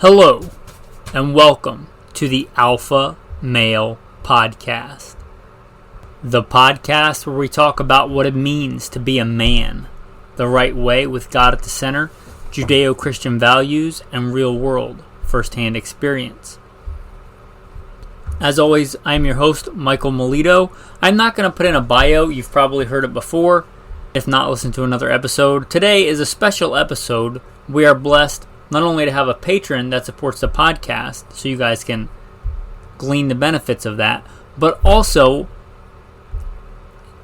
Hello, and welcome to the Alpha Male Podcast. The podcast where we talk about what it means to be a man, the right way with God at the center, Judeo-Christian values, and real-world first-hand experience. As always, I'm your host, Michael Melito. I'm not going to put in a bio. You've probably heard it before. If not, listen to another episode. Today is a special episode. We are blessed not only to have a patron that supports the podcast, so you guys can glean the benefits of that, but also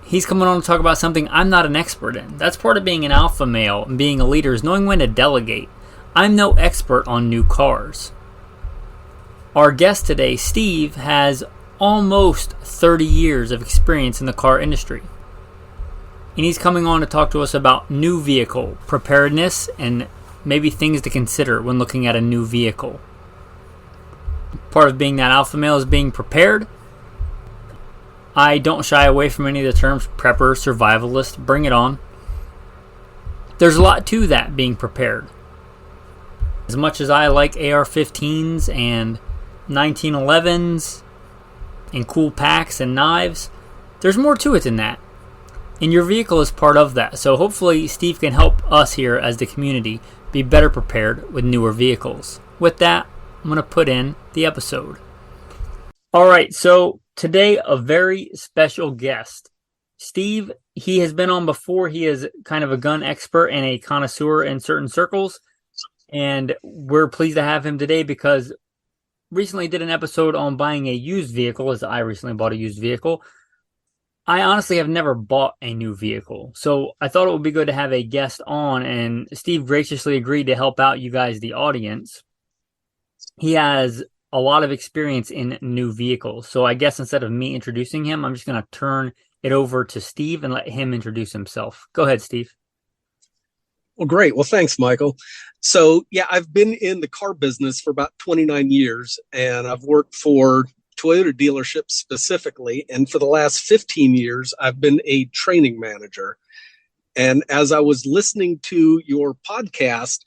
he's coming on to talk about something I'm not an expert in. That's part of being an alpha male and being a leader, is knowing when to delegate. I'm no expert on new cars. Our guest today, Steve, has almost 30 years of experience in the car industry. And he's coming on to talk to us about new vehicle preparedness and maybe things to consider when looking at a new vehicle. Part of being that alpha male is being prepared. I don't shy away from any of the terms prepper, survivalist, bring it on. There's a lot to that, being prepared. As much as I like AR-15s and 1911s and cool packs and knives, there's more to it than that. And your vehicle is part of that. So hopefully Steve can help us here as the community be better prepared with newer vehicles. With that, I'm going to put in the episode. All right, so today a very special guest. Steve, he has been on before. He is kind of a gun expert and a connoisseur in certain circles. And we're pleased to have him today because recently did an episode on buying a used vehicle, as I recently bought a used vehicle. I honestly have never bought a new vehicle, so I thought it would be good to have a guest on, and Steve graciously agreed to help out you guys, the audience. He has a lot of experience in new vehicles, so I guess instead of me introducing him, I'm just going to turn it over to Steve and let him introduce himself. Go ahead, Steve. Well, great. Well, thanks, Michael. So, I've been in the car business for about 29 years, and I've worked for Toyota dealerships specifically. And for the last 15 years, I've been a training manager. And as I was listening to your podcast,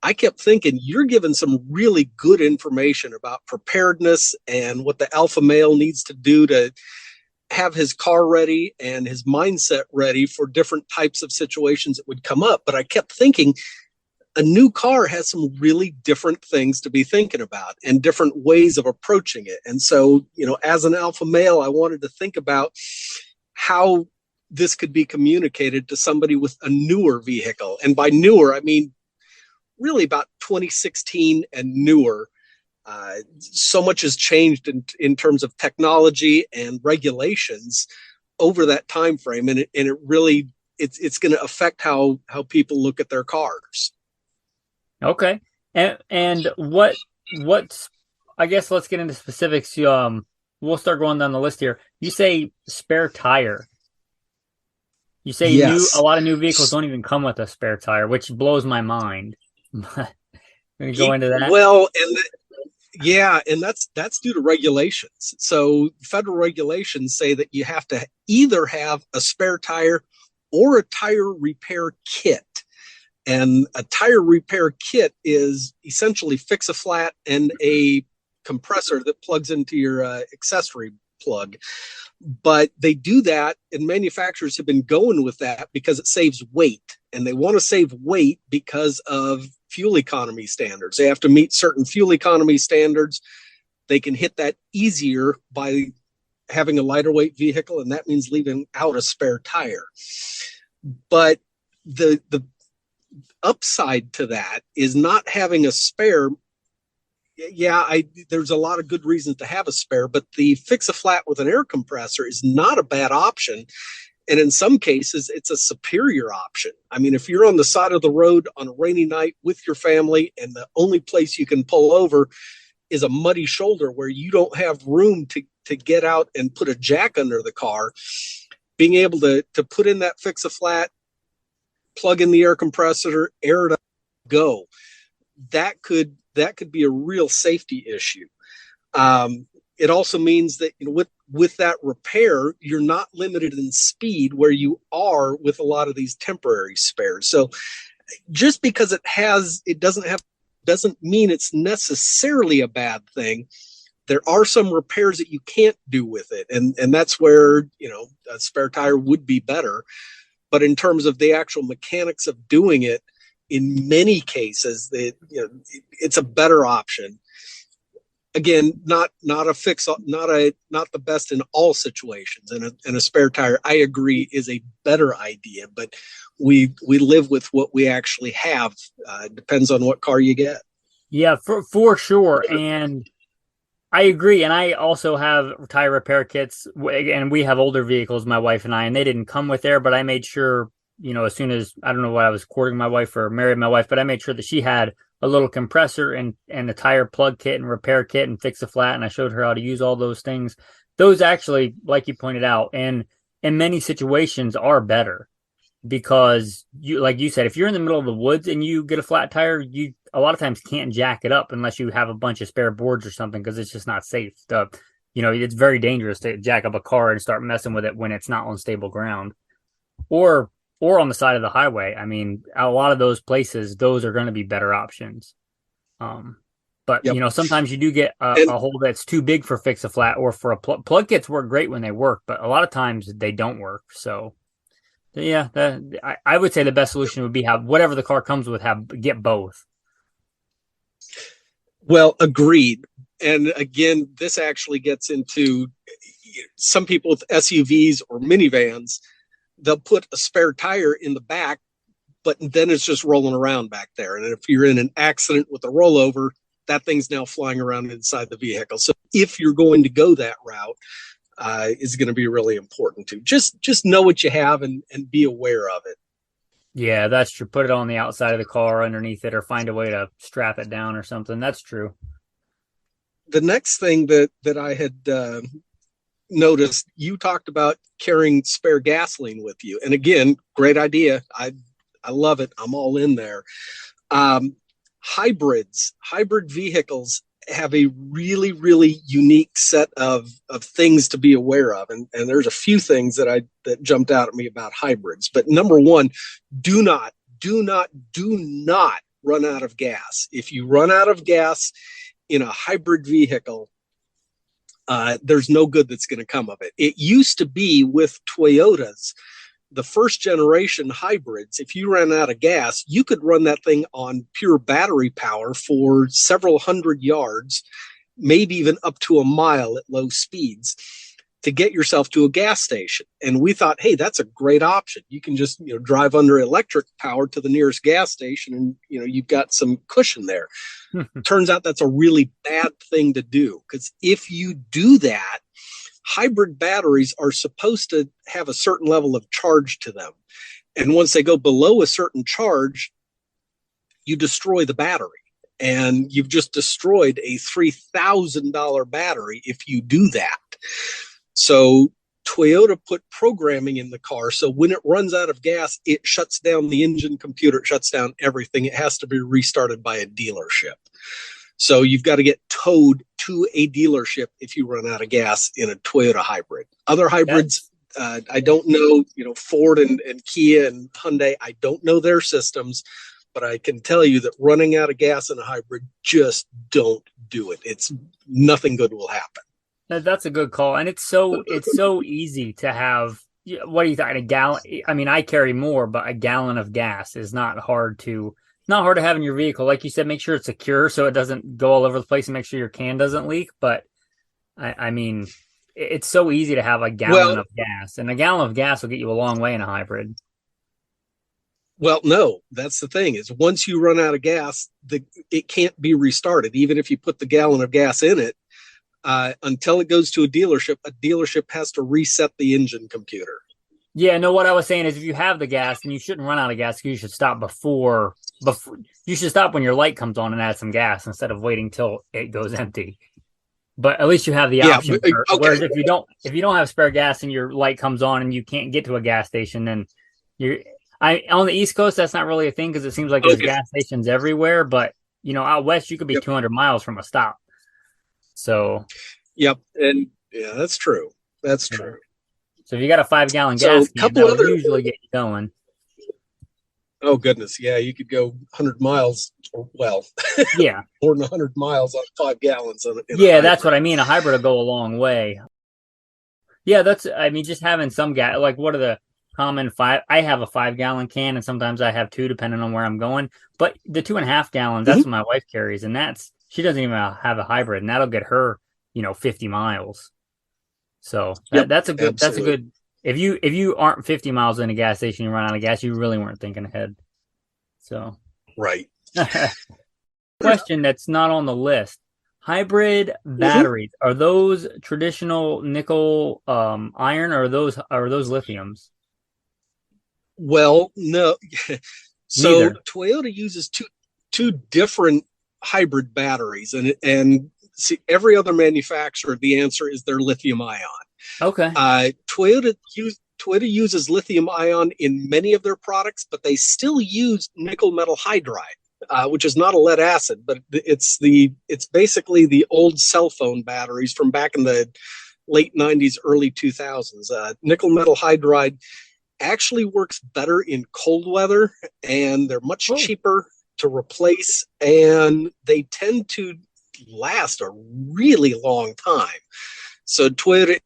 I kept thinking you're giving some really good information about preparedness and what the alpha male needs to do to have his car ready and his mindset ready for different types of situations that would come up. But I kept thinking a new car has some really different things to be thinking about and different ways of approaching it. And so, as an alpha male, I wanted to think about how this could be communicated to somebody with a newer vehicle. And by newer, I mean really about 2016 and newer. So much has changed in terms of technology and regulations over that time frame, and it really it's going to affect how people look at their cars. Okay, and what's I guess let's get into specifics. We'll start going down the list here. You say spare tire. You say Yes. A lot of new vehicles don't even come with a spare tire, which blows my mind. Can we go into that? Well, and that's due to regulations. So federal regulations say that you have to either have a spare tire or a tire repair kit. And a tire repair kit is essentially fix-a-flat and a compressor that plugs into your accessory plug. But they do that, and manufacturers have been going with that because it saves weight. And they want to save weight because of fuel economy standards. They have to meet certain fuel economy standards. They can hit that easier by having a lighter weight vehicle, and that means leaving out a spare tire. But the upside to that is not having a spare. There's a lot of good reasons to have a spare, but the fix-a-flat with an air compressor is not a bad option. And in some cases, it's a superior option. I mean, if you're on the side of the road on a rainy night with your family and the only place you can pull over is a muddy shoulder where you don't have room to get out and put a jack under the car, being able to put in that fix-a-flat, plug in the air compressor, air it up, go. That could be a real safety issue. It also means that with that repair, you're not limited in speed where you are with a lot of these temporary spares. So just because it doesn't have doesn't mean it's necessarily a bad thing. There are some repairs that you can't do with it. And that's where, a spare tire would be better. But in terms of the actual mechanics of doing it, in many cases, it's a better option. Again, not the best in all situations. And a spare tire, I agree, is a better idea. But we live with what we actually have. Depends on what car you get. Yeah, for sure. And I agree. And I also have tire repair kits, and we have older vehicles, my wife and I, and they didn't come with there, but I made sure, as soon as, I don't know what I was courting my wife or married my wife, but I made sure that she had a little compressor and a tire plug kit and repair kit and fix a flat. And I showed her how to use all those things. Those actually, like you pointed out, and in many situations are better because like you said, if you're in the middle of the woods and you get a flat tire, you a lot of times can't jack it up unless you have a bunch of spare boards or something, because it's just not safe to, it's very dangerous to jack up a car and start messing with it when it's not on stable ground or on the side of the highway. I mean, a lot of those places, those are going to be better options. But Yep. sometimes you do get a hole that's too big for fix a flat, or for a plug kits work great when they work, but a lot of times they don't work. So yeah, I would say the best solution would be have whatever the car comes with, get both. Well, agreed. And again, this actually gets into some people with SUVs or minivans. They'll put a spare tire in the back, but then it's just rolling around back there. And if you're in an accident with a rollover, that thing's now flying around inside the vehicle. So if you're going to go that route, is going to be really important too. Just know what you have and be aware of it. Yeah, that's true. Put it on the outside of the car, underneath it, or find a way to strap it down or something. That's true. The next thing that I had noticed, you talked about carrying spare gasoline with you. And again, great idea. I love it. I'm all in there. Hybrid vehicles have a really, really unique set of things to be aware of. And there's a few things that jumped out at me about hybrids. But number one, do not run out of gas. If you run out of gas in a hybrid vehicle, there's no good that's going to come of it. It used to be with Toyotas, the first generation hybrids, if you ran out of gas, you could run that thing on pure battery power for several hundred yards, maybe even up to a mile at low speeds, to get yourself to a gas station. And we thought, hey, that's a great option. You can just drive under electric power to the nearest gas station, and you've got some cushion there. Turns out that's a really bad thing to do, because if you do that, hybrid batteries are supposed to have a certain level of charge to them. And once they go below a certain charge, you destroy the battery. And you've just destroyed a $3,000 battery if you do that. So Toyota put programming in the car, so when it runs out of gas, it shuts down the engine computer, it shuts down everything. It has to be restarted by a dealership. So you've got to get towed to a dealership if you run out of gas in a Toyota hybrid. Other hybrids, I don't know, Ford and Kia and Hyundai, I don't know their systems, but I can tell you that running out of gas in a hybrid, just don't do it. It's nothing good will happen. That's a good call. And it's so easy to have, what do you think, a gallon? I mean, I carry more, but a gallon of gas is not hard to have in your vehicle. Like you said, make sure it's secure so it doesn't go all over the place, and make sure your can doesn't leak. But I mean, it's so easy to have a gallon of gas, and a gallon of gas will get you a long way in a hybrid. Well, no, that's the thing, is once you run out of gas, it can't be restarted. Even if you put the gallon of gas in it, until it goes to a dealership has to reset the engine computer. Yeah, no, what I was saying is, if you have the gas, then you shouldn't run out of gas. You should stop before you should stop when your light comes on and add some gas, instead of waiting till it goes empty. But at least you have the option. Okay. Whereas if you don't have spare gas and your light comes on and you can't get to a gas station, then on the East Coast, that's not really a thing, because it seems like there's gas stations everywhere. But out west, you could be 200 miles from a stop. So. Yep, and yeah, that's true. That's true. So if you got a 5-gallon gas can, that will usually get you going. Oh goodness, yeah, you could go 100 miles, or well, Yeah. more than 100 miles on 5 gallons in a Yeah, that's what hybrid. I mean. A hybrid will go a long way. Yeah, I mean, just having some gas, like what are the common five? I have a 5 gallon can, and sometimes I have two, depending on where I'm going. But the 2.5 gallons, that's Mhm. what my wife carries, and she doesn't even have a hybrid, and that'll get her, 50 miles. So Yep, that's a absolutely. good. If you aren't 50 miles in a gas station, you run out of gas, you really weren't thinking ahead. So, Right. question that's not on the list. Hybrid Mhm. batteries, are those traditional nickel iron, or are those lithiums? Well, no. So Neither. Toyota uses two different hybrid batteries, and see every other manufacturer. The answer is their lithium ion. Okay. Toyota uses lithium ion in many of their products, but they still use nickel metal hydride, which is not a lead acid, but it's basically the old cell phone batteries from back in the late 90s, early 2000s. Nickel metal hydride actually works better in cold weather, and they're much Oh, cheaper to replace, and they tend to last a really long time. So Toyota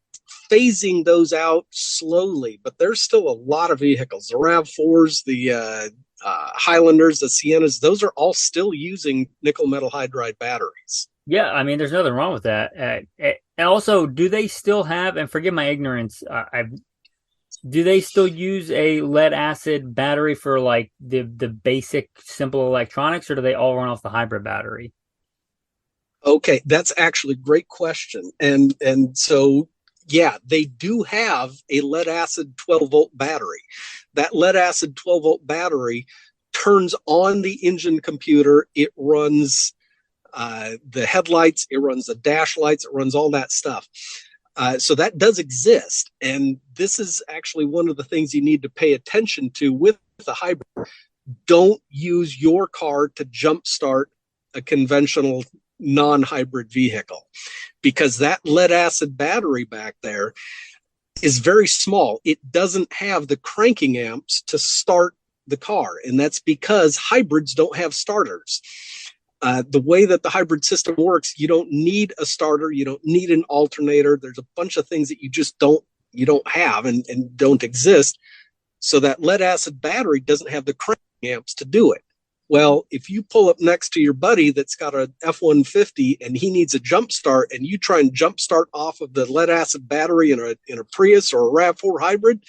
phasing those out slowly, but there's still a lot of vehicles. The RAV4s, the Highlanders, the Siennas, those are all still using nickel metal hydride batteries. yeah. I mean, there's nothing wrong with that. And also, do they still have? And forgive my ignorance. Do they still use a lead acid battery for like the basic simple electronics, or do they all run off the hybrid battery? Okay, that's actually a great question. And so yeah, they do have a lead acid 12-volt battery. That lead acid 12-volt battery turns on the engine computer. It runs the headlights, it runs the dash lights, it runs all that stuff. So that does exist. And this is actually one of the things you need to pay attention to with the hybrid. Don't use your car to jumpstart a conventional non-hybrid vehicle, because that lead acid battery back there is very small. It doesn't have the cranking amps to start the car, and that's because hybrids don't have starters. The way that the hybrid system works, you don't need a starter, you don't need an alternator. There's a bunch of things that you don't have and don't exist. So that lead acid battery doesn't have the crank amps to do it. Well, if you pull up next to your buddy that's got a F-150 and he needs a jump start, and you try and jump start off of the lead acid battery in a Prius or a RAV4 hybrid,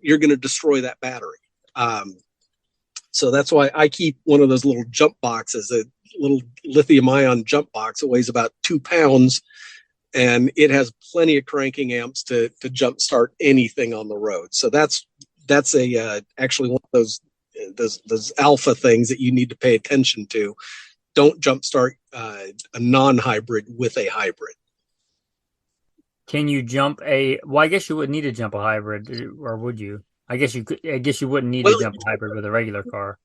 you're going to destroy that battery. So that's why I keep one of those little jump boxes, a little lithium ion jump box. It weighs about 2 pounds, and it has plenty of cranking amps to jump start anything on the road. So that's a actually one of those alpha things that you need to pay attention to. Don't jumpstart a non-hybrid with a hybrid. Can you jump a? Well, I guess you wouldn't need to jump a hybrid, or would you? I guess you could. I guess you wouldn't need to Well, jump a hybrid with a regular car.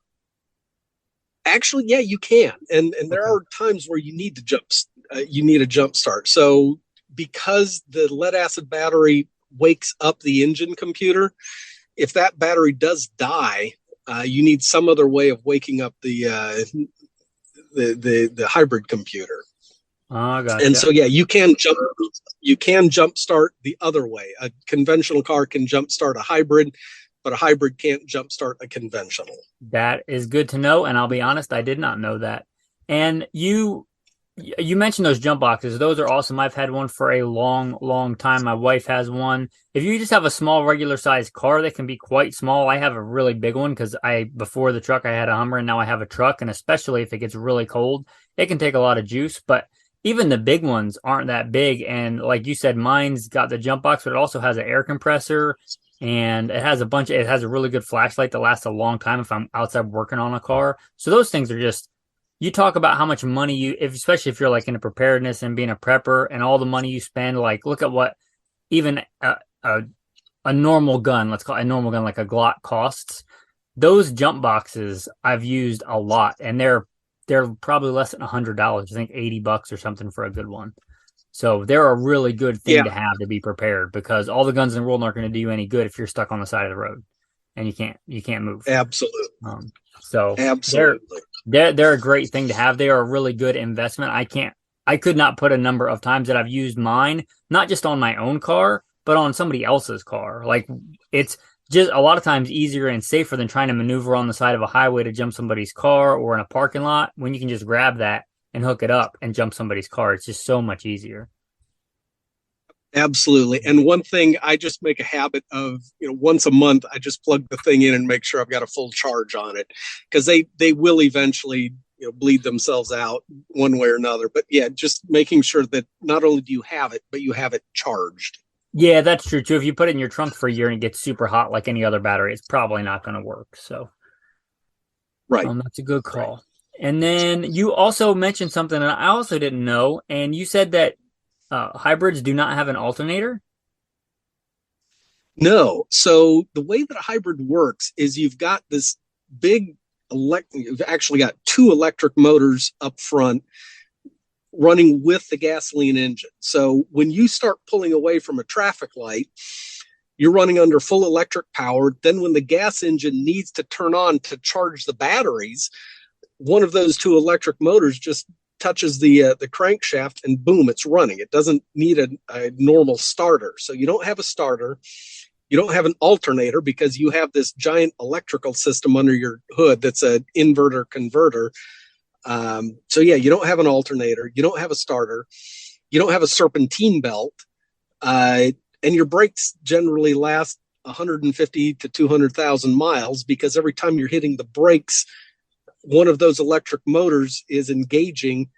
actually, yeah, you can, and there Okay. are times where you need a jump start. So because the lead acid battery wakes up the engine computer, if that battery does die, you need some other way of waking up the hybrid computer. Oh, And gotcha. so yeah, you can jump start the other way. A conventional car can jump start a hybrid, but a hybrid can't jump start a conventional. That is good to know, and I'll be honest, I did not know that. And you mentioned those jump boxes. Those are awesome. I've had one for a long, long time. My wife has one. If you just have a small, regular sized car that can be quite small, I have a really big one because before the truck, I had a Hummer, and now I have a truck. And especially if it gets really cold, it can take a lot of juice. But even the big ones aren't that big. And like you said, mine's got the jump box, but it also has an air compressor, and it has a really good flashlight that lasts a long time if I'm outside working on a car. So those things are just, you talk about how much money especially if you're like into preparedness and being a prepper, and all the money you spend. Like, look at what even a normal gun, let's call it a normal gun, like a Glock costs. Those jump boxes I've used a lot, and they're probably less than $100. I think $80 or something for a good one. So they're a really good thing Yeah, to have to be prepared, because all the guns in the world aren't going to do you any good if you're stuck on the side of the road. and you can't move. Absolutely. So Absolutely. they're a great thing to have. They are a really good investment. I could not put a number of times that I've used mine, not just on my own car, but on somebody else's car. Like, it's just a lot of times easier and safer than trying to maneuver on the side of a highway to jump somebody's car or in a parking lot, when you can just grab that and hook it up and jump somebody's car. It's just so much easier. Absolutely. And one thing I just make a habit of, once a month, I just plug the thing in and make sure I've got a full charge on it, because they will eventually, bleed themselves out one way or another. But yeah, just making sure that not only do you have it, but you have it charged. Yeah, that's true too. If you put it in your trunk for a year and it gets super hot like any other battery, it's probably not going to work. So, Right. that's a good call. Right. And then you also mentioned something that I also didn't know, and you said that hybrids do not have an alternator. No. So the way that a hybrid works is you've got this big you've actually got two electric motors up front running with the gasoline engine. So when you start pulling away from a traffic light, you're running under full electric power. Then when the gas engine needs to turn on to charge the batteries, one of those two electric motors just touches the crankshaft, and boom, it's running. It doesn't need a normal starter. So you don't have a starter. You don't have an alternator because you have this giant electrical system under your hood that's an inverter converter. So yeah, you don't have an alternator. You don't have a starter. You don't have a serpentine belt. And your brakes generally last 150 to 200,000 miles, because every time you're hitting the brakes, one of those electric motors is engaging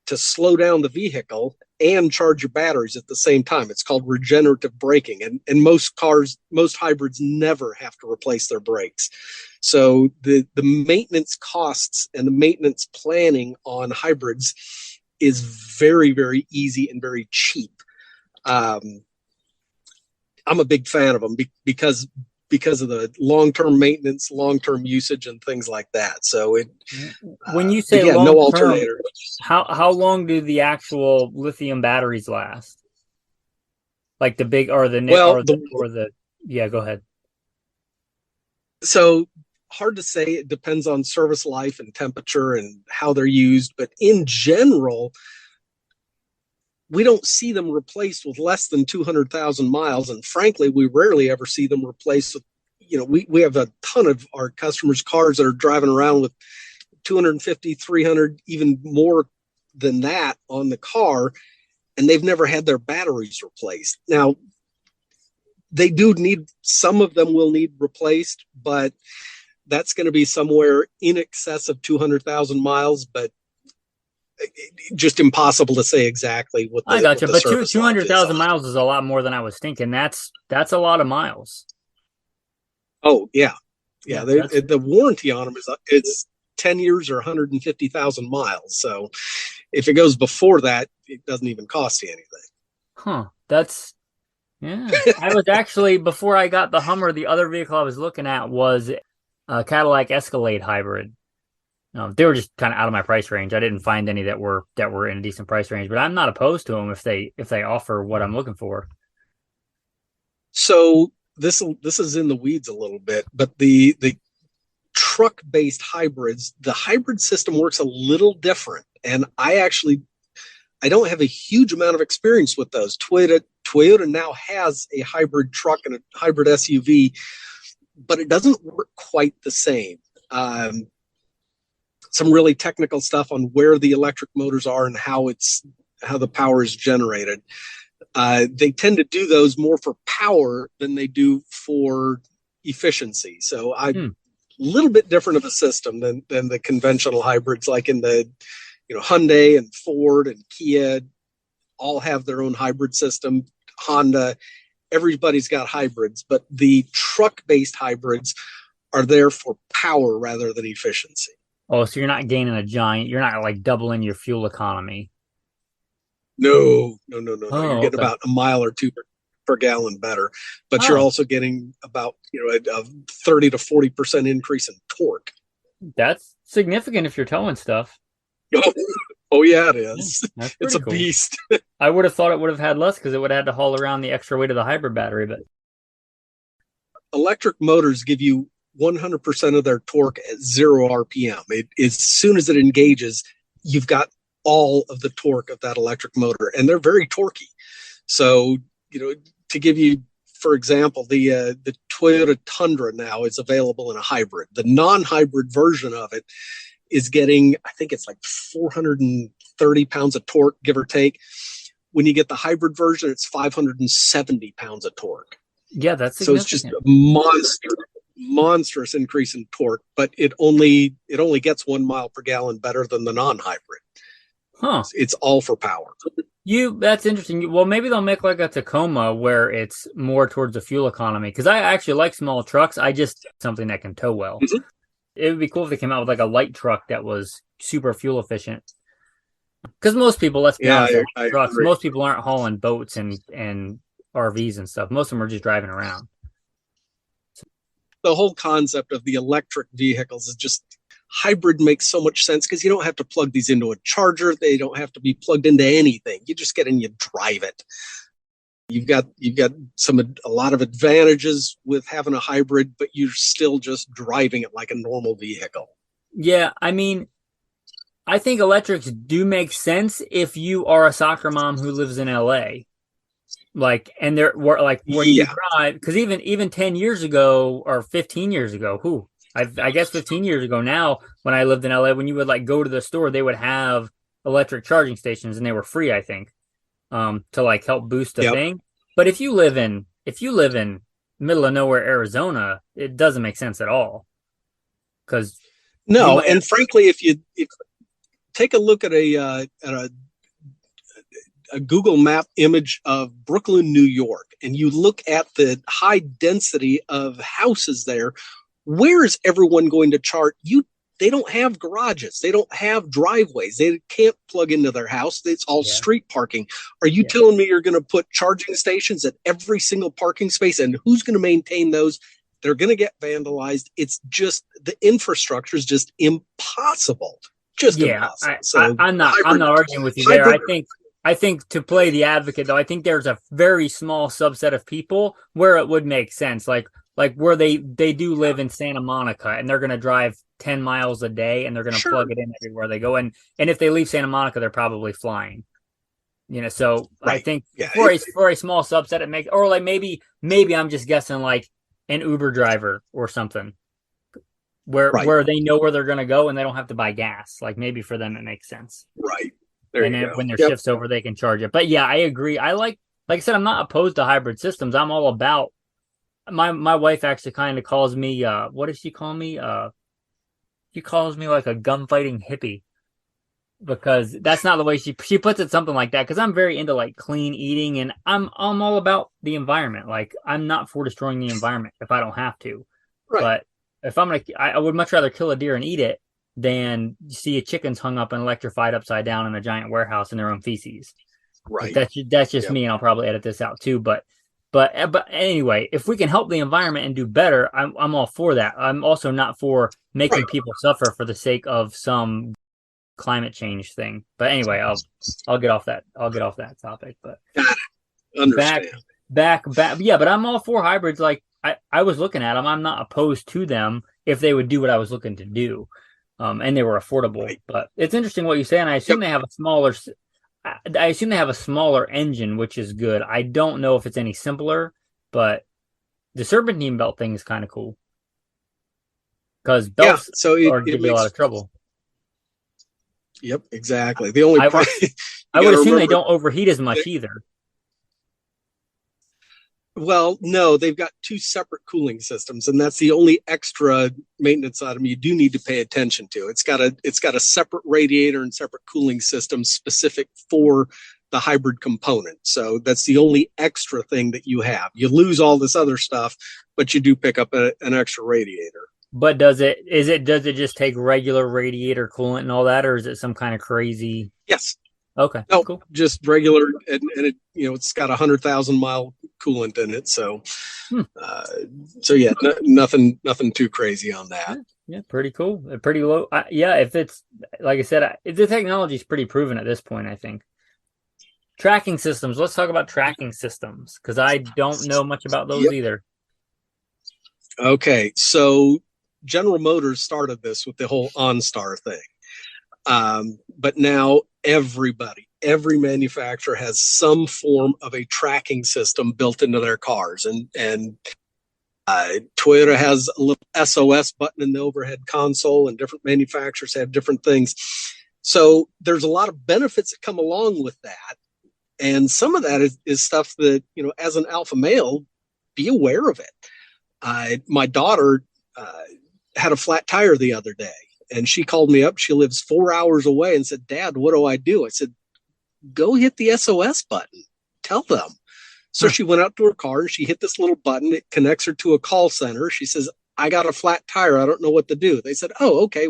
to slow down the vehicle and charge your batteries at the same time. It's called regenerative braking. And most hybrids never have to replace their brakes. So the maintenance costs and the maintenance planning on hybrids is very, very easy and very cheap. I'm a big fan of them because of the long-term maintenance, long-term usage, and things like that. So when you say long-term, no alternator. How long do the actual lithium batteries last? Like the big or the yeah, go ahead. So hard to say. It depends on service life and temperature and how they're used. But in general, we don't see them replaced with less than 200,000 miles. And frankly, we rarely ever see them replaced with, we have a ton of our customers' cars that are driving around with 250, 300, even more than that on the car, and they've never had their batteries replaced. Now, they do need, some of them will need replaced, but that's going to be somewhere in excess of 200,000 miles, but just impossible to say exactly what the, I gotcha, but 200,000 miles is a lot more than I was thinking. That's a lot of miles. Oh yeah. The warranty on them is 10 years or 150,000 miles. So if it goes before that, it doesn't even cost you anything. Huh. Yeah. I was actually, before I got the Hummer, the other vehicle I was looking at was a Cadillac Escalade hybrid. They were just kind of out of my price range. I didn't find any that were in a decent price range, but I'm not opposed to them if they offer what I'm looking for. So this is in the weeds a little bit, but the truck-based hybrids, the hybrid system works a little different. And I don't have a huge amount of experience with those. Toyota now has a hybrid truck and a hybrid SUV, but it doesn't work quite the same. Some really technical stuff on where the electric motors are and how the power is generated. They tend to do those more for power than they do for efficiency. So a little bit different of a system than the conventional hybrids, like in the Hyundai and Ford and Kia all have their own hybrid system. Honda, everybody's got hybrids, but the truck-based hybrids are there for power rather than efficiency. Oh, so you're not gaining you're not like doubling your fuel economy. No. Oh, You're getting about a mile or two per gallon better, but you're also getting about a 30 to 40% increase in torque. That's significant if you're towing stuff. Oh yeah, it is. Yeah, it's a cool beast. I would have thought it would have had less because it would have had to haul around the extra weight of the hybrid battery, but electric motors give you 100% of their torque at 0 RPM. As soon as it engages, you've got all of the torque of that electric motor, and they're very torquey. So, to give you, for example, the Toyota Tundra now is available in a hybrid. The non-hybrid version of it is getting, I think it's like 430 pounds of torque, give or take. When you get the hybrid version, it's 570 pounds of torque. Yeah, that's so it's just a monstrous increase in torque, but it only gets 1 mile per gallon better than the non-hybrid. Huh. It's all for power. That's interesting. Well, maybe they'll make like a Tacoma where it's more towards the fuel economy, because I actually like small trucks. I just something that can tow well. Mm-hmm. It would be cool if they came out with like a light truck that was super fuel efficient. Because most people, let's be honest, trucks. Most people aren't hauling boats and RVs and stuff. Most of them are just driving around. The whole concept of the electric vehicles is just, hybrid makes so much sense because you don't have to plug these into a charger. They don't have to be plugged into anything. You just get in, you drive it. You've got a lot of advantages with having a hybrid, but you're still just driving it like a normal vehicle. Yeah, I mean, I think electrics do make sense if you are a soccer mom who lives in LA. Like, and they're like when you drive, because even 10 years ago or 15 years ago, I guess 15 years ago now, when I lived in LA, when you would like go to the store, they would have electric charging stations, and they were free, I think, to like help boost the thing. But if you live in middle of nowhere Arizona, it doesn't make sense at all. Because and frankly, if you take a look at a Google map image of Brooklyn, New York, and you look at the high density of houses there, where is everyone going to charge? They don't have garages. They don't have driveways. They can't plug into their house. It's all street parking. Are you telling me you're going to put charging stations at every single parking space? And who's going to maintain those? They're going to get vandalized. It's just, the infrastructure is just impossible. Just impossible. I'm not arguing with you there. I think to play the advocate, though, I think there's a very small subset of people where it would make sense. Like where they do live in Santa Monica, and they're going to drive 10 miles a day, and they're going to plug it in everywhere they go. And if they leave Santa Monica, they're probably flying. So I think for a small subset, it makes, or like maybe I'm just guessing, like an Uber driver or something, where they know where they're going to go and they don't have to buy gas. Like maybe for them it makes sense. Right. And then when their shift's over, they can charge it. But yeah, I agree. I like I said, I'm not opposed to hybrid systems. I'm all about. My wife actually kind of calls me. What does she call me? She calls me like a gunfighting hippie, because that's not the way she puts it. Something like that. Because I'm very into like clean eating, and I'm all about the environment. Like, I'm not for destroying the environment if I don't have to. Right. But if I'm I would much rather kill a deer and eat it than see a chicken's hung up and electrified upside down in a giant warehouse in their own feces. Right. That's just me, and I'll probably edit this out too. But anyway, if we can help the environment and do better, I'm all for that. I'm also not for making people suffer for the sake of some climate change thing. But anyway, I'll get off that. I'll get off that topic. But back. Yeah, but I'm all for hybrids. Like I was looking at them. I'm not opposed to them if they would do what I was looking to do. And they were affordable. Right. But it's interesting what you say, and I assume they have a smaller. I assume they have a smaller engine, which is good. I don't know if it's any simpler, but the serpentine belt thing is kind of cool, because belts give you a lot of trouble. Yep, exactly. The only I would assume they don't overheat as much either. Well, no, they've got two separate cooling systems, and that's the only extra maintenance item you do need to pay attention to. It's got a separate radiator and separate cooling system specific for the hybrid component. So that's the only extra thing that you have. You lose all this other stuff, but you do pick up an extra radiator. But does it just take regular radiator coolant and all that, or is it some kind of crazy? Yes. Okay. No, cool. Just regular, and it, it's got 100,000 mile coolant in it. So, nothing too crazy on that. Yeah, pretty cool. Pretty low. If it's, like I said, the technology is pretty proven at this point, I think. Tracking systems. Let's talk about tracking systems, because I don't know much about those either. Okay, so General Motors started this with the whole OnStar thing. But now every manufacturer has some form of a tracking system built into their cars. And Toyota has a little SOS button in the overhead console, and different manufacturers have different things. So there's a lot of benefits that come along with that. And some of that is stuff that, as an alpha male, be aware of it. My daughter had a flat tire the other day, and she called me up. She lives 4 hours away and said, "Dad, what do I do?" I said, "Go hit the SOS button. Tell them." So she went out to her car and she hit this little button. It connects her to a call center. She says, "I got a flat tire. I don't know what to do." They said, "Oh, okay.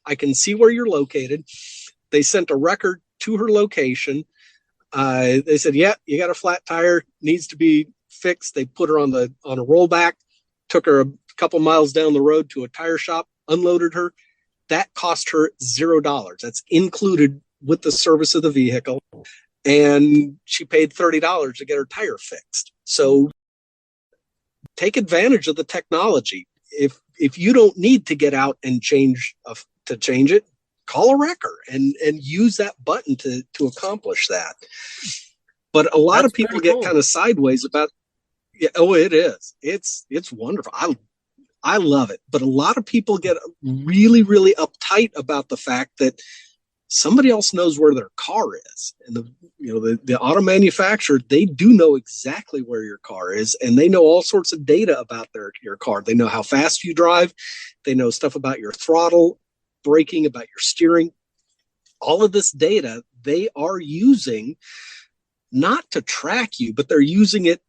I can see where you're located." They sent a record to her location. They said, "Yeah, you got a flat tire. Needs to be fixed." They put her on a rollback, took her a couple miles down the road to a tire shop, unloaded her. That cost her $0. That's included with the service of the vehicle. And she paid $30 to get her tire fixed. So take advantage of the technology. If you don't need to get out and change it, call a wrecker and use that button to accomplish that. But a lot of people get kind of sideways about, it is. It's wonderful. I love it. But a lot of people get really, really uptight about the fact that somebody else knows where their car is. And the auto manufacturer, they do know exactly where your car is, and they know all sorts of data about your car. They know how fast you drive. They know stuff about your throttle, braking, about your steering. All of this data they are using not to track you, but they're using it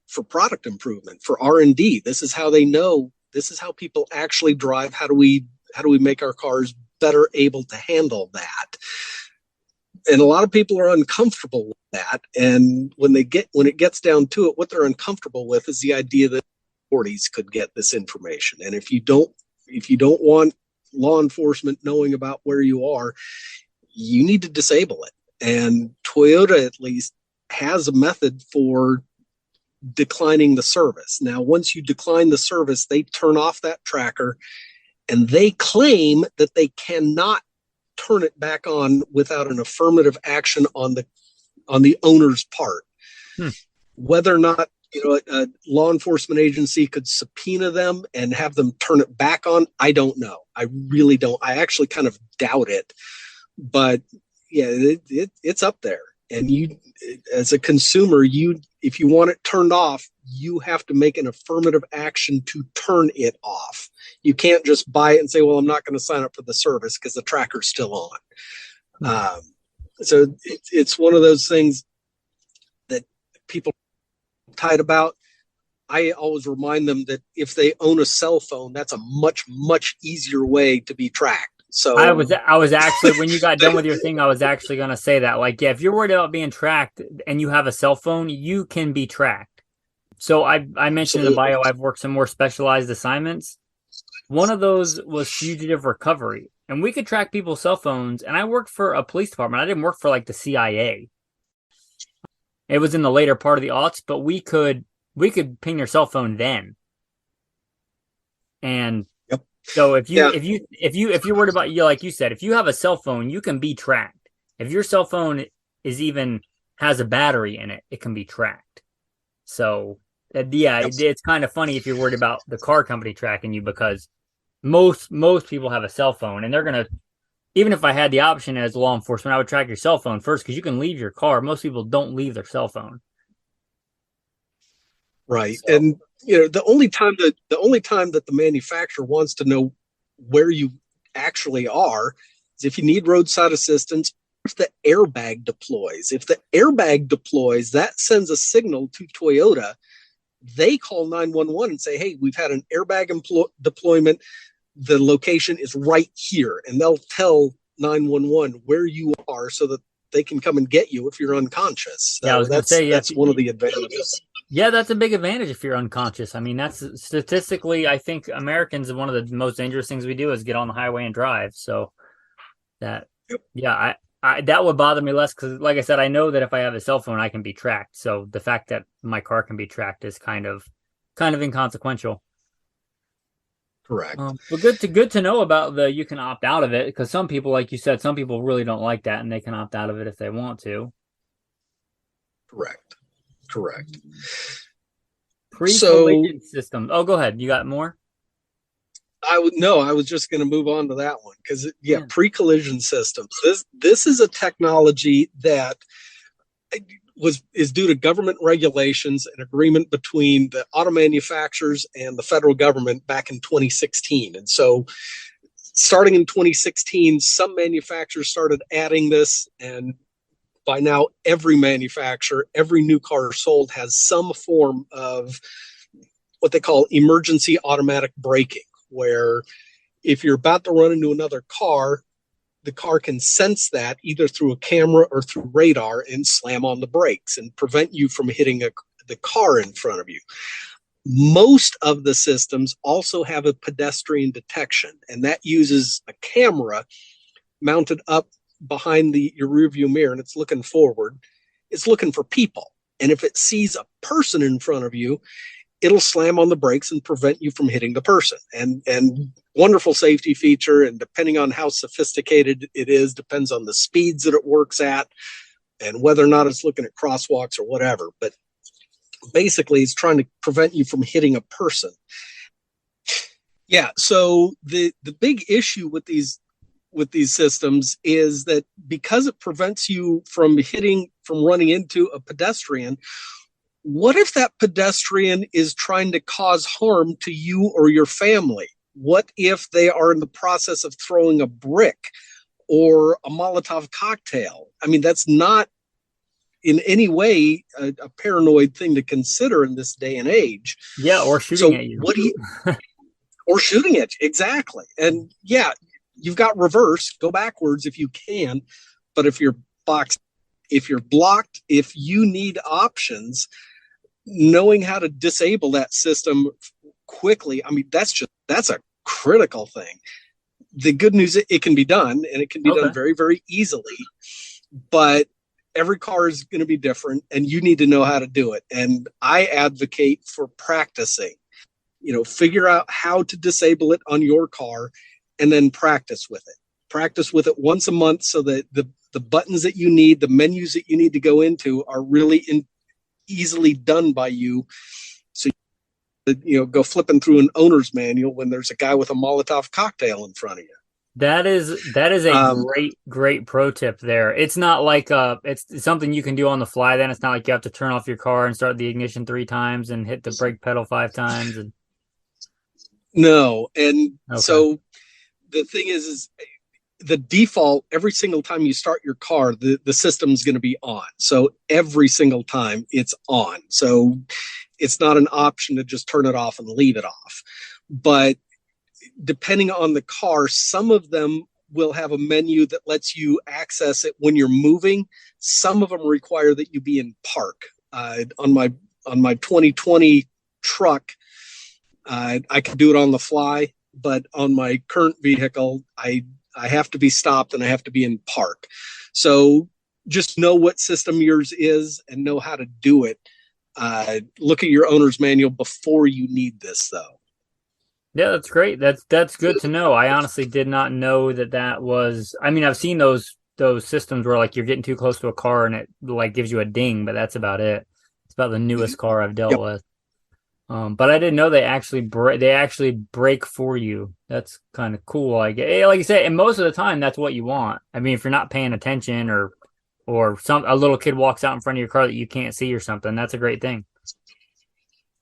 for product improvement, for R&D. This is how they know. This is how people actually drive. How do we make our cars better able to handle that? And a lot of people are uncomfortable with that. And when it gets down to it, what they're uncomfortable with is the idea that authorities could get this information. And if you don't want law enforcement knowing about where you are, you need to disable it. And Toyota, at least, has a method for declining the service. Now, once you decline the service, they turn off that tracker, and they claim that they cannot turn it back on without an affirmative action on the owner's part. Whether or not a law enforcement agency could subpoena them and have them turn it back on, I don't know. I really don't. I actually kind of doubt it. But yeah, it's up there. And you, as a consumer, if you want it turned off, you have to make an affirmative action to turn it off. You can't just buy it and say, "Well, I'm not going to sign up for the service because the tracker's still on." So it's one of those things that people are tight about. I always remind them that if they own a cell phone, that's a much, much easier way to be tracked. So I was actually, when you got done with your thing, I was actually going to say that. Like, yeah, if you're worried about being tracked and you have a cell phone, you can be tracked. So I mentioned in the bio, I've worked some more specialized assignments. One of those was fugitive recovery, and we could track people's cell phones. And I worked for a police department. I didn't work for like the CIA. It was in the later part of the aughts, but we could ping your cell phone then. And so if you're worried about, like you said, if you have a cell phone, you can be tracked. If your cell phone has a battery in it, it can be tracked. So it's kind of funny if you're worried about the car company tracking you, because most people have a cell phone, and they're gonna, even if I had the option as law enforcement, I would track your cell phone first, because you can leave your car. Most people don't leave their cell phone. Right. So, and the only time that the manufacturer wants to know where you actually are is if you need roadside assistance, if the airbag deploys. If the airbag deploys, that sends a signal to Toyota. They call 911 and say, "Hey, we've had an airbag deployment. The location is right here." And they'll tell 911 where you are so that they can come and get you if you're unconscious. Yeah, I was going to say, that's one of the advantages. Yeah, that's a big advantage if you're unconscious. I mean, that's statistically, I think Americans, one of the most dangerous things we do is get on the highway and drive. So that, yeah, that would bother me less, because, like I said, I know that if I have a cell phone, I can be tracked. So the fact that my car can be tracked is kind of inconsequential. Correct. But good to know about the you can opt out of it because some people, like you said, some people really don't like that and they can opt out of it if they want to. Correct. Correct. So Pre-collision systems. Oh, go ahead. You got more? I was just going to move on to that one because Yeah. pre-collision systems. This is a technology that is due to government regulations and agreement between the auto manufacturers and the federal government back in 2016. And so starting in 2016, some manufacturers started adding this, and by now every manufacturer, every new car sold has some form of what they call emergency automatic braking, where if you're about to run into another car, the car can sense that either through a camera or through radar and slam on the brakes and prevent you from hitting the car in front of you. Most of the systems also have a pedestrian detection, and that uses a camera mounted up behind your rearview mirror, and it's looking forward. It's looking for people. And if it sees a person in front of you, it'll slam on the brakes and prevent you from hitting the person. And wonderful safety feature. And depending on how sophisticated it is, depends on the speeds that it works at and whether or not it's looking at crosswalks or whatever. But basically, it's trying to prevent you from hitting a person. Yeah. So the big issue with these systems is that because it prevents you from running into a pedestrian, what if that pedestrian is trying to cause harm to you or your family? What if they are in the process of throwing a brick or a Molotov cocktail? I mean, that's not in any way a paranoid thing to consider in this day and age. Yeah, or shooting at you. Or shooting at you, exactly. And yeah, you've got reverse, go backwards if you can, but if you're blocked, if you need options, knowing how to disable that system quickly, I mean, that's a critical thing. The good news, it can be done, and it can be done very, very easily, but every car is going to be different, and you need to know how to do it. And I advocate for practicing. Figure out how to disable it on your car and then practice with it. Practice with it once a month so that the buttons that you need, the menus that you need to go into are really easily done by you. So go flipping through an owner's manual when there's a guy with a Molotov cocktail in front of you. That is a great pro tip there. It's not like it's something you can do on the fly. Then it's not like you have to turn off your car and start the ignition 3 times and hit the brake pedal 5 times. And no, and so the thing is the default, every single time you start your car, the system's going to be on. So every single time it's on. So it's not an option to just turn it off and leave it off. But depending on the car, some of them will have a menu that lets you access it when you're moving. Some of them require that you be in park. On my 2020 truck, I could do it on the fly, but on my current vehicle, I have to be stopped and I have to be in park. So just know what system yours is and know how to do it. Look at your owner's manual before you need this, though. Yeah, that's great. That's good to know. I honestly did not know that was. I mean, I've seen those systems where like you're getting too close to a car and it like gives you a ding, but that's about it. It's about the newest car I've dealt with. But I didn't know they actually brake for you. That's kind of cool. Like you said, and most of the time that's what you want. I mean, if you're not paying attention or a little kid walks out in front of your car that you can't see or something, that's a great thing.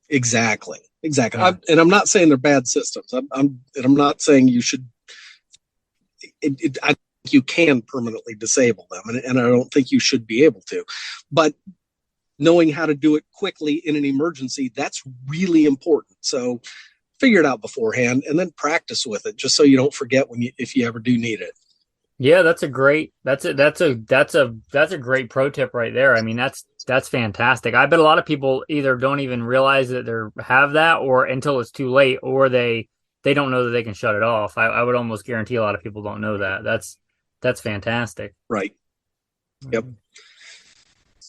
Exactly. Yeah. I'm not saying they're bad systems. I'm not saying you should. I think you can permanently disable them, and I don't think you should be able to. But knowing how to do it quickly in an emergency, that's really important. So figure it out beforehand, and then practice with it, just so you don't forget if you ever do need it. Yeah, that's a great pro tip right there. I mean, that's fantastic. I bet a lot of people either don't even realize that they have that or until it's too late, or they don't know that they can shut it off. I would almost guarantee a lot of people don't know that. That's fantastic. Right. Yep.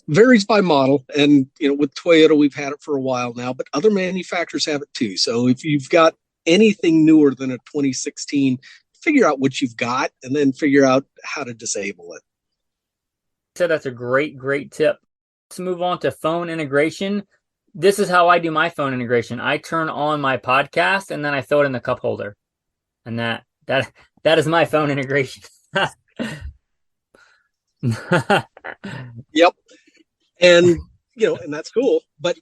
Varies by model, and with Toyota we've had it for a while now, but other manufacturers have it too. So if you've got anything newer than a 2016, figure out what you've got and then figure out how to disable it. So that's a great tip. Let's move on to phone integration. This is how I do my phone integration. I turn on my podcast and then I throw it in the cup holder. And that is my phone integration. Yep. And and that's cool. But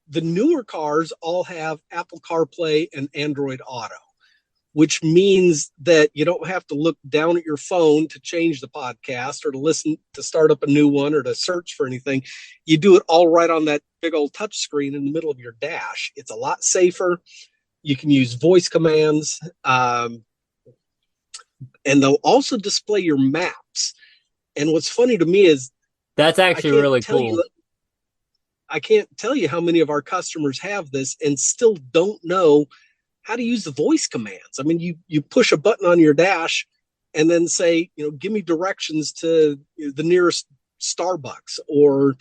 the newer cars all have Apple CarPlay and Android Auto, which means that you don't have to look down at your phone to change the podcast or to start up a new one or to search for anything. You do it all right on that big old touch screen in the middle of your dash. It's a lot safer. You can use voice commands, and they'll also display your maps. And what's funny to me is that's actually really cool. I can't tell you how many of our customers have this and still don't know how to use the voice commands. I mean, you push a button on your dash and then say, give me directions to the nearest Starbucks or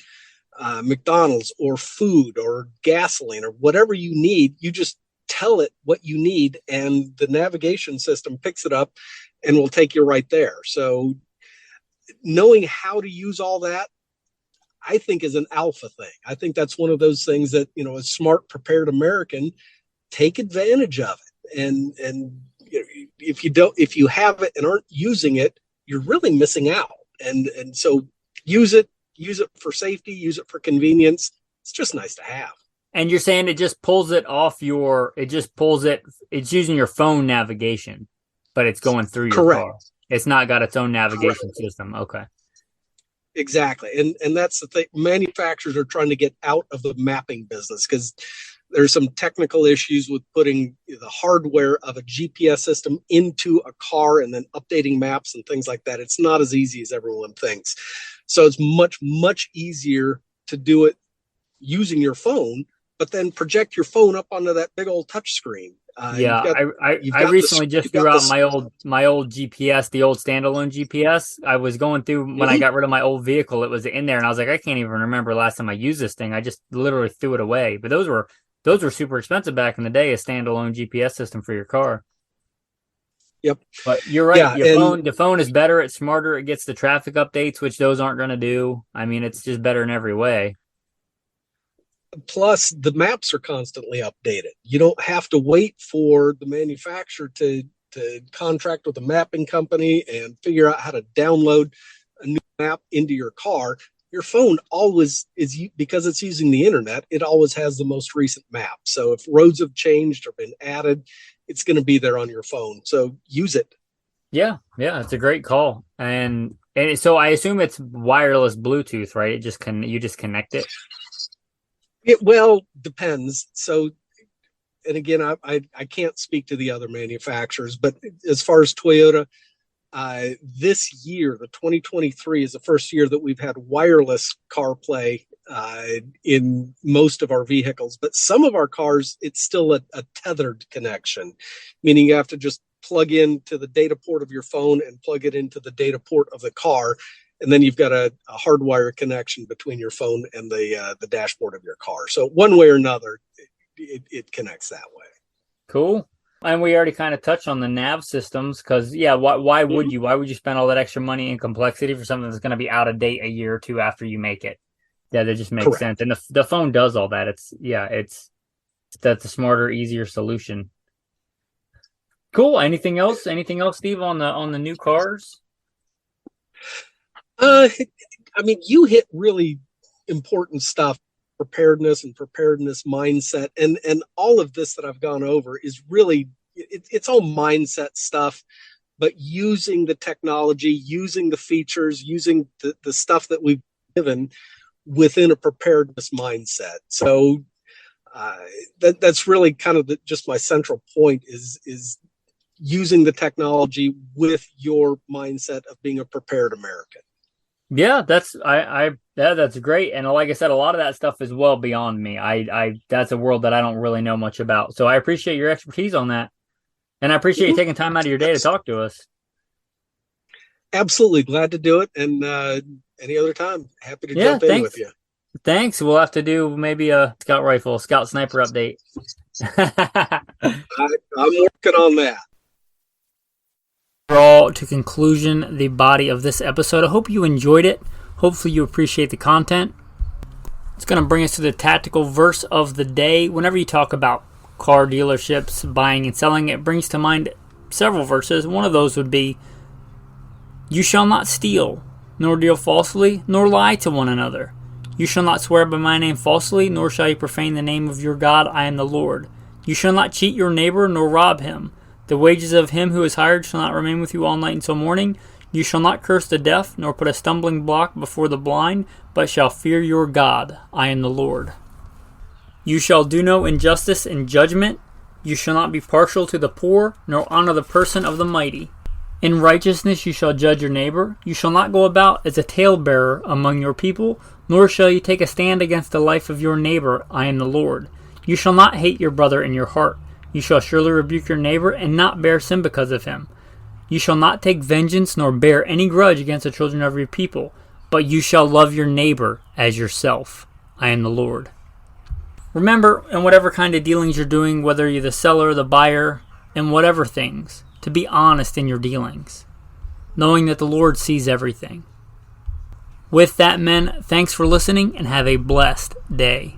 McDonald's or food or gasoline or whatever you need. You just tell it what you need and the navigation system picks it up and will take you right there. So knowing how to use all that, I think, is an alpha thing. I think that's one of those things that, a smart, prepared American, take advantage of it. And if you have it and aren't using it, you're really missing out. And so use it for safety, use it for convenience. It's just nice to have. And you're saying it just pulls it off it's using your phone navigation, but it's going through your Correct. car. It's not got its own navigation Correct. system. Okay. Exactly. And that's the thing. Manufacturers are trying to get out of the mapping business because there's some technical issues with putting the hardware of a GPS system into a car and then updating maps and things like that. It's not as easy as everyone thinks. So it's much, much easier to do it using your phone, but then project your phone up onto that big old touch screen. I recently just threw out my old GPS, the old standalone GPS. I was going through when I got rid of my old vehicle, it was in there, and I was like, I can't even remember last time I used this thing. I just literally threw it away. But those were super expensive back in the day, a standalone GPS system for your car. Yep. But you're right. The phone is better. It's smarter. It gets the traffic updates, which those aren't going to do. I mean, it's just better in every way. Plus, the maps are constantly updated. You don't have to wait for the manufacturer to contract with a mapping company and figure out how to download a new map into your car. Your phone always is, because it's using the internet, it always has the most recent map. So if roads have changed or been added, it's going to be there on your phone. So use it. Yeah, it's a great call. And so I assume it's wireless Bluetooth, right? You just connect it. It well depends. So, and again, I can't speak to the other manufacturers, but as far as Toyota, this year, the 2023 is the first year that we've had wireless CarPlay in most of our vehicles. But some of our cars, it's still a tethered connection, meaning you have to just plug into the data port of your phone and plug it into the data port of the car. And then you've got a hardwire connection between your phone and the dashboard of your car. So one way or another, it connects that way. Cool. And we already kind of touched on the nav systems because, why would you? Why would you spend all that extra money and complexity for something that's going to be out of date a year or two after you make it? Yeah, that just makes Correct. sense. And the phone does all that. That's a smarter, easier solution. Cool. Anything else, Steve, on the new cars? I mean, you hit really important stuff, preparedness mindset, and all of this that I've gone over is really, it's all mindset stuff, but using the technology, using the features, using the stuff that we've given within a preparedness mindset. So that's really kind of just my central point is using the technology with your mindset of being a prepared American. Yeah, that's great. And like I said, a lot of that stuff is well beyond me. That's a world that I don't really know much about. So I appreciate your expertise on that. And I appreciate you taking time out of your day to talk to us. Absolutely. Glad to do it. And any other time, happy to jump in with you. Thanks. We'll have to do maybe a scout rifle, scout sniper update. I'm working on that. Overall, to conclusion, the body of this episode. I hope you enjoyed it. Hopefully you appreciate the content. It's going to bring us to the tactical verse of the day. Whenever you talk about car dealerships, buying and selling, it brings to mind several verses. One of those would be, "You shall not steal, nor deal falsely, nor lie to one another. You shall not swear by my name falsely, nor shall you profane the name of your God. I am the Lord. You shall not cheat your neighbor, nor rob him. The wages of him who is hired shall not remain with you all night until morning. You shall not curse the deaf, nor put a stumbling block before the blind, but shall fear your God. I am the Lord. You shall do no injustice in judgment. You shall not be partial to the poor, nor honor the person of the mighty. In righteousness you shall judge your neighbor. You shall not go about as a talebearer among your people, nor shall you take a stand against the life of your neighbor. I am the Lord. You shall not hate your brother in your heart. You shall surely rebuke your neighbor, and not bear sin because of him. You shall not take vengeance, nor bear any grudge against the children of your people, but you shall love your neighbor as yourself. I am the Lord." Remember, in whatever kind of dealings you're doing, whether you're the seller, the buyer, in whatever things, to be honest in your dealings, knowing that the Lord sees everything. With that, men, thanks for listening, and have a blessed day.